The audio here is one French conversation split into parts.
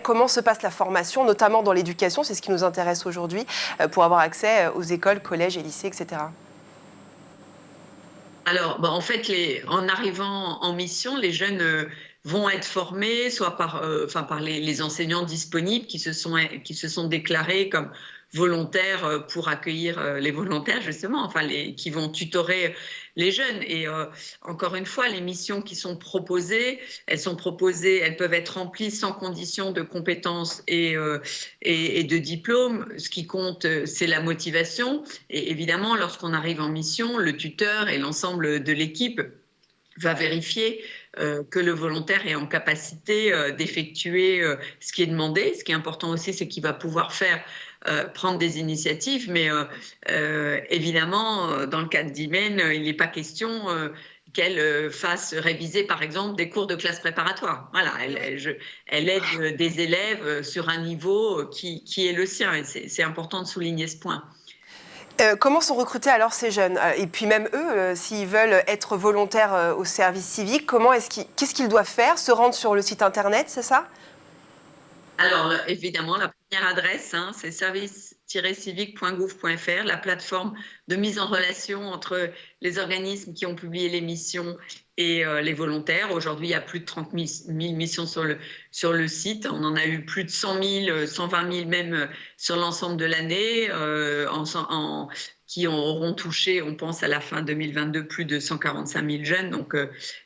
comment se passe la formation, notamment dans l'éducation, c'est ce qui nous intéresse aujourd'hui, pour avoir accès aux écoles, collèges et lycées, etc. Alors, en fait, en arrivant en mission, les jeunes vont être formés soit par les enseignants disponibles qui se sont déclarés comme volontaires pour accueillir les volontaires, justement, qui vont tutorer les jeunes. Et encore une fois, les missions qui sont proposées, elles peuvent être remplies sans condition de compétences et de diplôme. Ce qui compte, c'est la motivation. Et évidemment, lorsqu'on arrive en mission, le tuteur et l'ensemble de l'équipe va vérifier que le volontaire est en capacité d'effectuer ce qui est demandé. Ce qui est important aussi, c'est qu'il va pouvoir prendre des initiatives, mais évidemment, dans le cadre d'Imen, il n'est pas question qu'elle fasse réviser, par exemple, des cours de classe préparatoire. Voilà, elle aide des élèves sur un niveau qui est le sien, et c'est important de souligner ce point. Comment sont recrutés alors ces jeunes? Et puis même eux, s'ils veulent être volontaires au service civique, qu'est-ce qu'ils doivent faire? Se rendre sur le site internet, c'est ça? Alors, évidemment, la première adresse, c'est service-civique.gouv.fr, la plateforme de mise en relation entre les organismes qui ont publié les missions et les volontaires. Aujourd'hui, il y a plus de 30 000 missions sur le site. On en a eu plus de 100 000, 120 000 même sur l'ensemble de l'année, qui auront touché, on pense à la fin 2022, plus de 145 000 jeunes. Donc,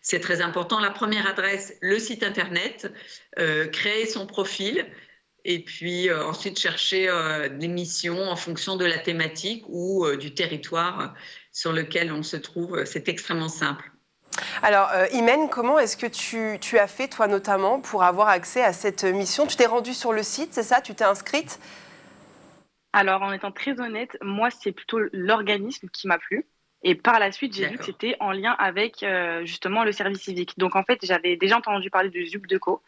c'est très important. La première adresse, le site internet, créer son profil et puis ensuite chercher des missions en fonction de la thématique ou du territoire sur lequel on se trouve. C'est extrêmement simple. Alors, Imen, comment est-ce que tu as fait, toi notamment, pour avoir accès à cette mission? Tu t'es rendue sur le site, c'est ça? Tu t'es inscrite? Alors, en étant très honnête, moi, c'est plutôt l'organisme qui m'a plu. Et par la suite, j'ai vu que c'était en lien avec justement le service civique. Donc, en fait, j'avais déjà entendu parler du ZUPDECO.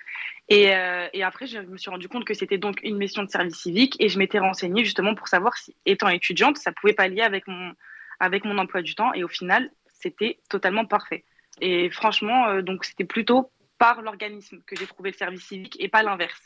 Et après, je me suis rendu compte que c'était donc une mission de service civique. Et je m'étais renseignée justement pour savoir si, étant étudiante, ça pouvait pallier avec mon emploi du temps. Et au final, c'était totalement parfait. Et franchement, donc, c'était plutôt par l'organisme que j'ai trouvé le service civique et pas l'inverse.